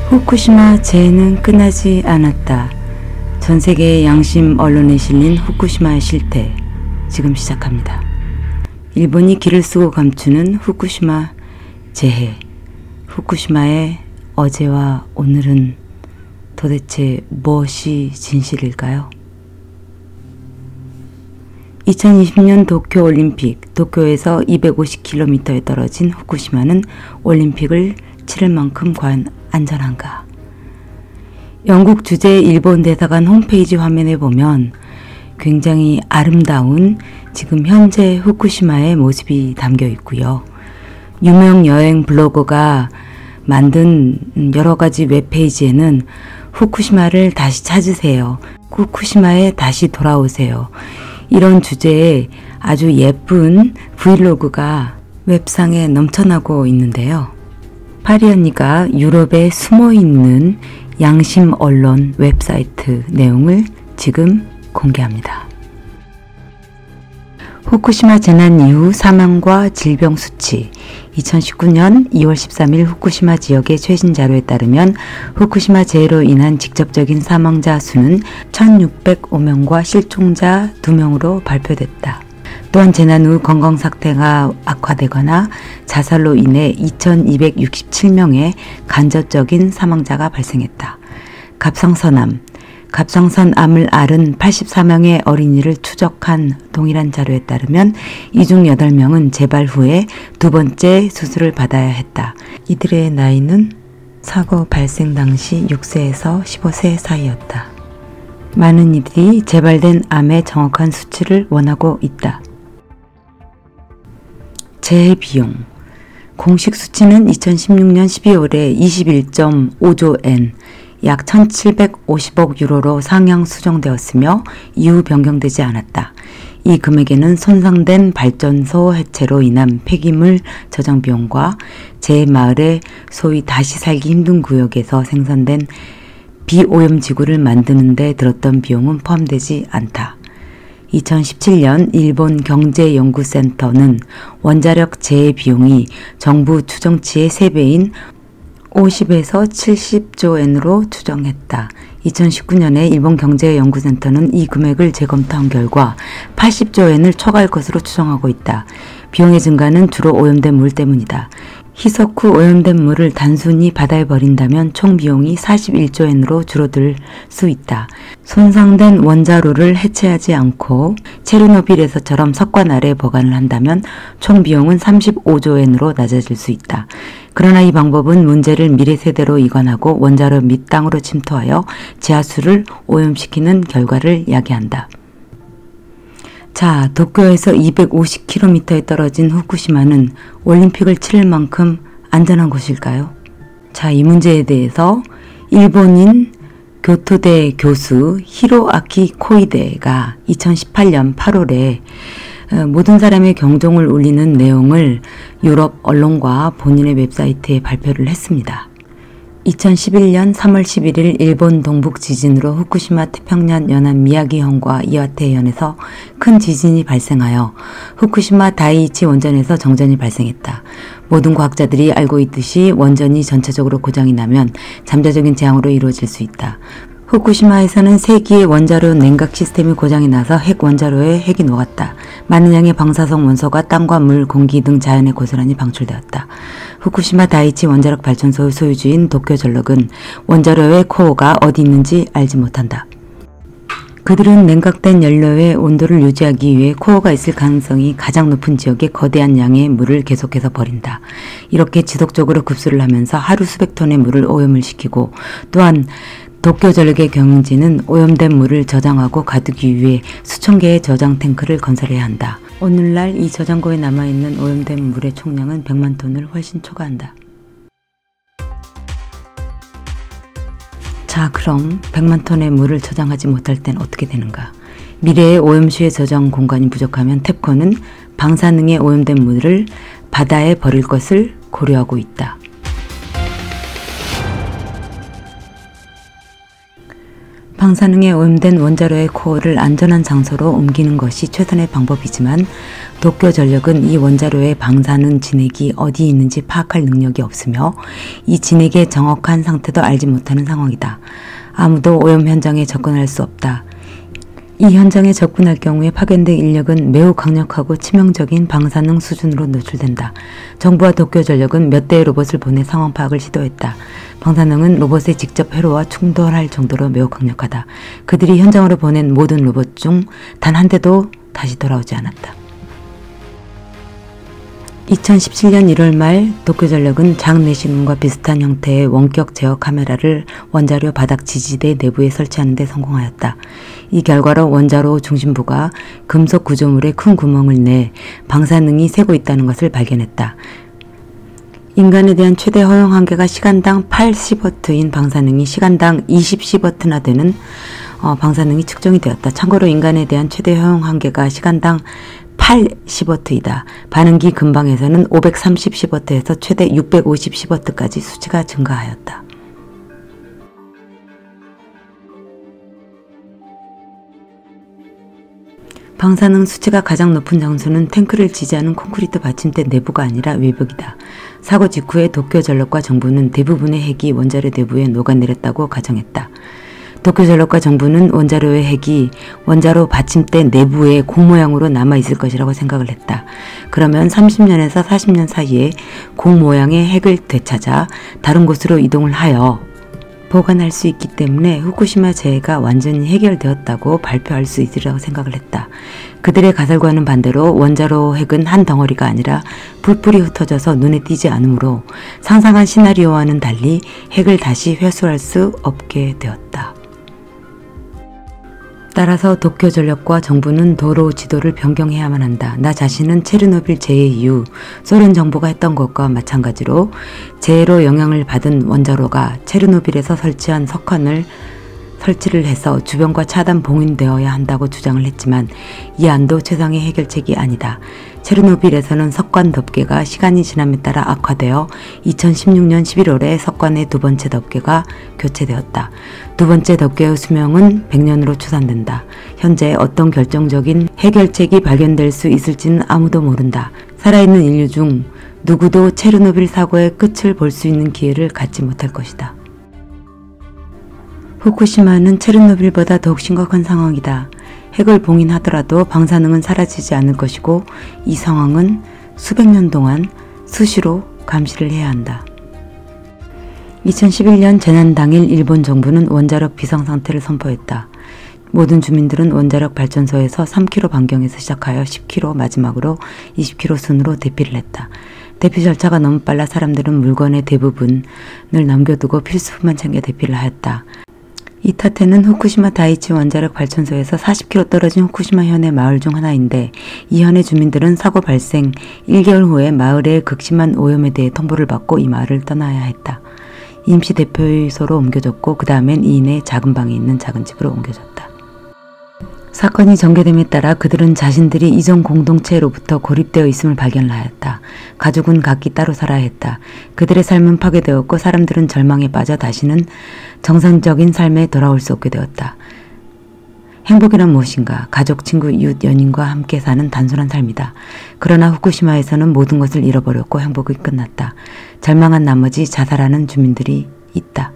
후쿠시마 재해는 끝나지 않았다. 전세계의 양심 언론에 실린 후쿠시마의 실태, 지금 시작합니다. 일본이 기를 쓰고 감추는 후쿠시마 재해. 후쿠시마의 어제와 오늘은 도대체 무엇이 진실일까요? 2020년 도쿄올림픽, 도쿄에서 250km에 떨어진 후쿠시마는 올림픽을 치를 만큼 과연 안전한가? 영국 주재 일본 대사관 홈페이지 화면에 보면 굉장히 아름다운 지금 현재 후쿠시마의 모습이 담겨 있고요. 유명 여행 블로거가 만든 여러가지 웹페이지에는 후쿠시마를 다시 찾으세요. 후쿠시마에 다시 돌아오세요. 이런 주제의 아주 예쁜 브이로그가 웹상에 넘쳐나고 있는데요. 파리 언니가 유럽에 숨어있는 양심 언론 웹사이트 내용을 지금 공개합니다. 후쿠시마 재난 이후 사망과 질병 수치. 2019년 2월 13일 후쿠시마 지역의 최신 자료에 따르면 후쿠시마 재해로 인한 직접적인 사망자 수는 1605명과 실종자 2명으로 발표됐다. 또한 재난 후 건강 상태가 악화되거나 자살로 인해 2267명의 간접적인 사망자가 발생했다. 갑상선암을 앓은 84명의 어린이를 추적한 동일한 자료에 따르면 이 중 8명은 재발 후에 두 번째 수술을 받아야 했다. 이들의 나이는 사고 발생 당시 6세에서 15세 사이였다. 많은 이들이 재발된 암의 정확한 수치를 원하고 있다. 재해 비용. 공식 수치는 2016년 12월에 21.5조 엔, 약 1750억 유로로 상향 수정되었으며 이후 변경되지 않았다. 이 금액에는 손상된 발전소 해체로 인한 폐기물 저장 비용과 재해 마을의 소위 다시 살기 힘든 구역에서 생산된 비오염지구를 만드는 데 들었던 비용은 포함되지 않다. 2017년 일본 경제연구센터는 원자력 재해 비용이 정부 추정치의 3배인 50에서 70조 엔으로 추정했다. 2019년에 일본 경제연구센터는 이 금액을 재검토한 결과 80조 엔을 초과할 것으로 추정하고 있다. 비용의 증가는 주로 오염된 물 때문이다. 희석 후 오염된 물을 단순히 바다에 버린다면 총 비용이 41조 엔으로 줄어들 수 있다. 손상된 원자로를 해체하지 않고 체르노빌에서처럼 석관 아래에 보관을 한다면 총 비용은 35조 엔으로 낮아질 수 있다. 그러나 이 방법은 문제를 미래 세대로 이관하고 원자로 밑 땅으로 침투하여 지하수를 오염시키는 결과를 야기한다. 자, 도쿄에서 250km에 떨어진 후쿠시마는 올림픽을 치를 만큼 안전한 곳일까요? 자, 이 문제에 대해서 일본인 교토대 교수 히로아키 코이데가 2018년 8월에 모든 사람의 경종을 울리는 내용을 유럽 언론과 본인의 웹사이트에 발표를 했습니다. 2011년 3월 11일 일본 동북 지진으로 후쿠시마 태평양 연안 미야기현과 이와테현에서 큰 지진이 발생하여 후쿠시마 다이이치 원전에서 정전이 발생했다. 모든 과학자들이 알고 있듯이 원전이 전체적으로 고장이 나면 잠재적인 재앙으로 이루어질 수 있다. 후쿠시마에서는 3기의 원자로 냉각 시스템이 고장이 나서 핵 원자로에 핵이 녹았다. 많은 양의 방사성 원소가 땅과 물, 공기 등 자연에 고스란히 방출되었다. 후쿠시마 다이이치 원자력 발전소의 소유주인 도쿄전력은 원자로의 코어가 어디 있는지 알지 못한다. 그들은 냉각된 연료의 온도를 유지하기 위해 코어가 있을 가능성이 가장 높은 지역에 거대한 양의 물을 계속해서 버린다. 이렇게 지속적으로 급수를 하면서 하루 수백 톤의 물을 오염을 시키고, 또한 도쿄전력의 경영진은 오염된 물을 저장하고 가두기 위해 수천 개의 저장 탱크를 건설해야 한다. 오늘날 이 저장고에 남아있는 오염된 물의 총량은 100만 톤을 훨씬 초과한다. 자, 그럼 100만 톤의 물을 저장하지 못할 땐 어떻게 되는가? 미래의 오염수의 저장 공간이 부족하면 탭콘은 방사능에 오염된 물을 바다에 버릴 것을 고려하고 있다. 방사능에 오염된 원자로의 코어를 안전한 장소로 옮기는 것이 최선의 방법이지만 도쿄전력은 이 원자로의 방사능 진액이 어디에 있는지 파악할 능력이 없으며 이 진액의 정확한 상태도 알지 못하는 상황이다. 아무도 오염 현장에 접근할 수 없다. 이 현장에 접근할 경우에 파견된 인력은 매우 강력하고 치명적인 방사능 수준으로 노출된다. 정부와 도쿄전력은 몇 대의 로봇을 보내 상황 파악을 시도했다. 방사능은 로봇의 직접 회로와 충돌할 정도로 매우 강력하다. 그들이 현장으로 보낸 모든 로봇 중 단 한 대도 다시 돌아오지 않았다. 2017년 1월 말 도쿄전력은 장내시문과 비슷한 형태의 원격 제어 카메라를 원자로 바닥 지지대 내부에 설치하는 데 성공하였다. 이 결과로 원자로 중심부가 금속 구조물에 큰 구멍을 내 방사능이 새고 있다는 것을 발견했다. 인간에 대한 최대 허용 한계가 시간당 8시버트인 방사능이 시간당 20시버트나 되는 방사능이 측정이 되었다. 참고로 인간에 대한 최대 허용 한계가 시간당 8시버트이다. 반응기 근방에서는 530시버트에서 최대 650시버트까지 수치가 증가하였다. 방사능 수치가 가장 높은 장소는 탱크를 지지하는 콘크리트 받침대 내부가 아니라 외벽이다. 사고 직후에 도쿄전력과 정부는 대부분의 핵이 원자로 내부에 녹아내렸다고 가정했다. 도쿄전력과 정부는 원자로의 핵이 원자로 받침대 내부에 공 모양으로 남아있을 것이라고 생각을 했다. 그러면 30년에서 40년 사이에 공 모양의 핵을 되찾아 다른 곳으로 이동을 하여 보관할 수 있기 때문에 후쿠시마 재해가 완전히 해결되었다고 발표할 수 있으리라고 생각을 했다. 그들의 가설과는 반대로 원자로 핵은 한 덩어리가 아니라 뿔뿔이 흩어져서 눈에 띄지 않으므로 상상한 시나리오와는 달리 핵을 다시 회수할 수 없게 되었다. 따라서 도쿄전력과 정부는 도로 지도를 변경해야만 한다. 나 자신은 체르노빌 재해 이후 소련 정부가 했던 것과 마찬가지로 재해로 영향을 받은 원자로가 체르노빌에서 설치한 석관을 설치를 해서 주변과 차단 봉인되어야 한다고 주장을 했지만 이 안도 최상의 해결책이 아니다. 체르노빌에서는 석관 덮개가 시간이 지남에 따라 악화되어 2016년 11월에 석관의 두 번째 덮개가 교체되었다. 두 번째 덮개의 수명은 100년으로 추산된다. 현재 어떤 결정적인 해결책이 발견될 수 있을지는 아무도 모른다. 살아있는 인류 중 누구도 체르노빌 사고의 끝을 볼 수 있는 기회를 갖지 못할 것이다. 후쿠시마는 체르노빌보다 더욱 심각한 상황이다. 핵을 봉인하더라도 방사능은 사라지지 않을 것이고 이 상황은 수백 년 동안 수시로 감시를 해야 한다. 2011년 재난 당일 일본 정부는 원자력 비상상태를 선포했다. 모든 주민들은 원자력 발전소에서 3km 반경에서 시작하여 10km 마지막으로 20km 순으로 대피를 했다. 대피 절차가 너무 빨라 사람들은 물건의 대부분을 남겨두고 필수품만 챙겨 대피를 하였다. 이타테는 후쿠시마 다이치 원자력 발전소에서 40km 떨어진 후쿠시마 현의 마을 중 하나인데 이 현의 주민들은 사고 발생 1개월 후에 마을의 극심한 오염에 대해 통보를 받고 이 마을을 떠나야 했다. 임시 대피소로 옮겨졌고 그 다음엔 이인의 작은 방에 있는 작은 집으로 옮겨졌다. 사건이 전개됨에 따라 그들은 자신들이 이전 공동체로부터 고립되어 있음을 발견하였다. 가족은 각기 따로 살아야 했다. 그들의 삶은 파괴되었고 사람들은 절망에 빠져 다시는 정상적인 삶에 돌아올 수 없게 되었다. 행복이란 무엇인가? 가족, 친구, 이웃, 연인과 함께 사는 단순한 삶이다. 그러나 후쿠시마에서는 모든 것을 잃어버렸고 행복이 끝났다. 절망한 나머지 자살하는 주민들이 있다.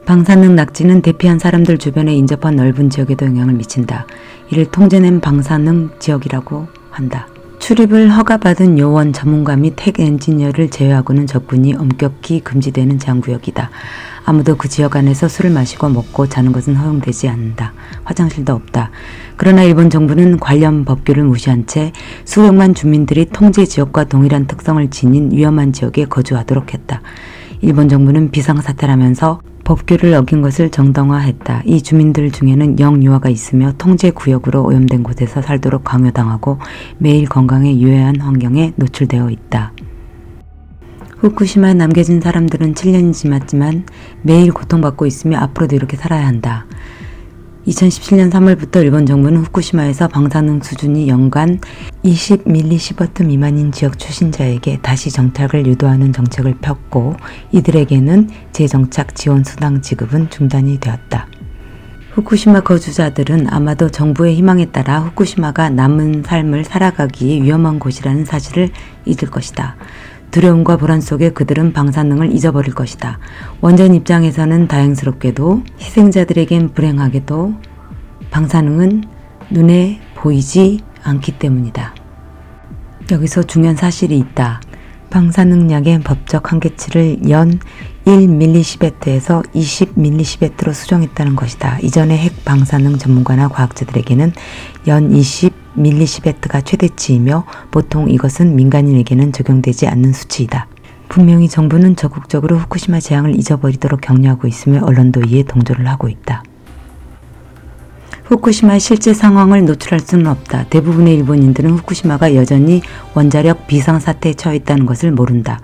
방사능 낙지는 대피한 사람들 주변에 인접한 넓은 지역에도 영향을 미친다. 이를 통제된 방사능 지역이라고 한다. 출입을 허가받은 요원, 전문가 및 핵 엔지니어를 제외하고는 접근이 엄격히 금지되는 제한구역이다. 아무도 그 지역 안에서 술을 마시고 먹고 자는 것은 허용되지 않는다. 화장실도 없다. 그러나 일본 정부는 관련 법규를 무시한 채 수백만 주민들이 통제 지역과 동일한 특성을 지닌 위험한 지역에 거주하도록 했다. 일본 정부는 비상사태라면서 법규를 어긴 것을 정당화했다. 이 주민들 중에는 영유아가 있으며 통제구역으로 오염된 곳에서 살도록 강요당하고 매일 건강에 유해한 환경에 노출되어 있다. 후쿠시마에 남겨진 사람들은 7년이 지났지만 매일 고통받고 있으며 앞으로도 이렇게 살아야 한다. 2017년 3월부터 일본 정부는 후쿠시마에서 방사능 수준이 연간 20mSv 미만인 지역 출신자에게 다시 정착을 유도하는 정책을 폈고 이들에게는 재정착 지원 수당 지급은 중단이 되었다. 후쿠시마 거주자들은 아마도 정부의 희망에 따라 후쿠시마가 남은 삶을 살아가기 위험한 곳이라는 사실을 잊을 것이다. 두려움과 불안 속에 그들은 방사능을 잊어버릴 것이다. 원전 입장에서는 다행스럽게도 희생자들에겐 불행하게도 방사능은 눈에 보이지 않기 때문이다. 여기서 중요한 사실이 있다. 방사능약의 법적 한계치를 연 1mSv에서 20mSv로 수정했다는 것이다. 이전의 핵 방사능 전문가나 과학자들에게는 연 20mSv가 최대치이며 보통 이것은 민간인에게는 적용되지 않는 수치이다. 분명히 정부는 적극적으로 후쿠시마 재앙을 잊어버리도록 격려하고 있으며 언론도 이에 동조를 하고 있다. 후쿠시마의 실제 상황을 노출할 수는 없다. 대부분의 일본인들은 후쿠시마가 여전히 원자력 비상사태에 처해 있다는 것을 모른다.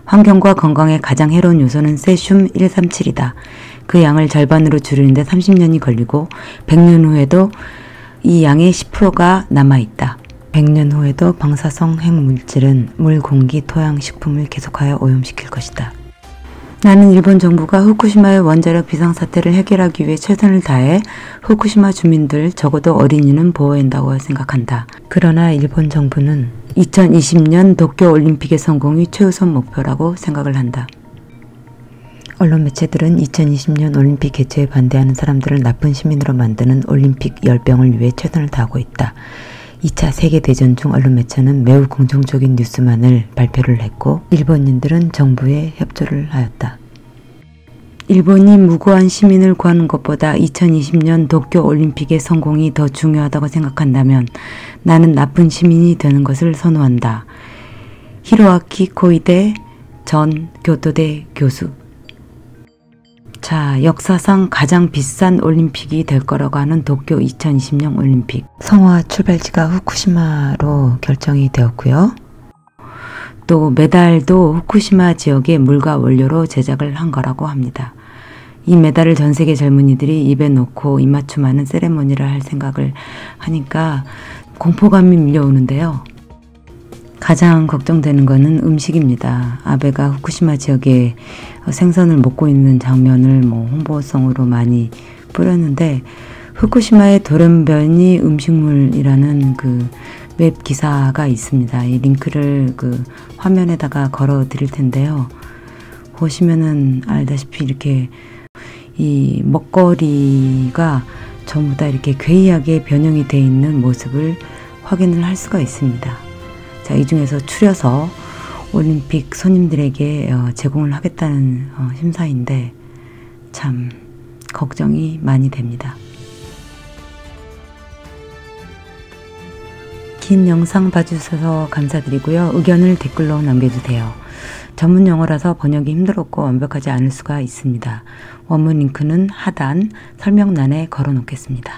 환경과 건강에 가장 해로운 요소는 세슘 137이다. 그 양을 절반으로 줄이는데 30년이 걸리고 100년 후에도 이 양의 10%가 남아있다. 100년 후에도 방사성 핵물질은 물, 공기, 토양, 식품을 계속하여 오염시킬 것이다. 나는 일본 정부가 후쿠시마의 원자력 비상사태를 해결하기 위해 최선을 다해 후쿠시마 주민들, 적어도 어린이는 보호해야 한다고 생각한다. 그러나 일본 정부는 2020년 도쿄올림픽의 성공이 최우선 목표라고 생각을 한다. 언론 매체들은 2020년 올림픽 개최에 반대하는 사람들을 나쁜 시민으로 만드는 올림픽 열병을 위해 최선을 다하고 있다. 2차 세계대전 중 언론 매체는 매우 긍정적인 뉴스만을 발표를 했고 일본인들은 정부에 협조를 하였다. 일본이 무고한 시민을 구하는 것보다 2020년 도쿄올림픽의 성공이 더 중요하다고 생각한다면 나는 나쁜 시민이 되는 것을 선호한다. 히로아키 코이데 전 교토대 교수. 자, 역사상 가장 비싼 올림픽이 될 거라고 하는 도쿄 2020년 올림픽. 성화 출발지가 후쿠시마로 결정이 되었고요. 또 메달도 후쿠시마 지역의 물과 원료로 제작을 한 거라고 합니다. 이 메달을 전 세계 젊은이들이 입에 넣고 입맞춤하는 세레모니를 할 생각을 하니까 공포감이 밀려오는데요. 가장 걱정되는 것은 음식입니다. 아베가 후쿠시마 지역에 생선을 먹고 있는 장면을 홍보성으로 많이 뿌렸는데 후쿠시마의 돌연변이 음식물이라는 그 웹 기사가 있습니다. 이 링크를 그 화면에다가 걸어 드릴 텐데요. 보시면은 알다시피 이렇게 이 먹거리가 전부 다 이렇게 괴이하게 변형이 되어 있는 모습을 확인을 할 수가 있습니다. 자, 이 중에서 추려서 올림픽 손님들에게 제공을 하겠다는 심사인데 참 걱정이 많이 됩니다. 긴 영상 봐주셔서 감사드리고요. 의견을 댓글로 남겨주세요. 전문 용어라서 번역이 힘들었고 완벽하지 않을 수가 있습니다. 원문 링크는 하단 설명란에 걸어 놓겠습니다.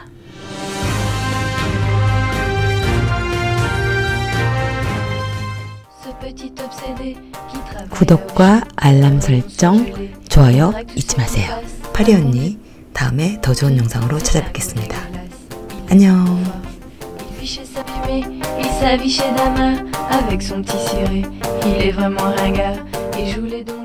구독과 알람 설정, 좋아요 잊지 마세요. 파리 언니, 다음에 더 좋은 영상으로 찾아뵙겠습니다. 안녕. Il s'affichait d'Ama avec son petit ciré. Il est vraiment ringard et joue les dons.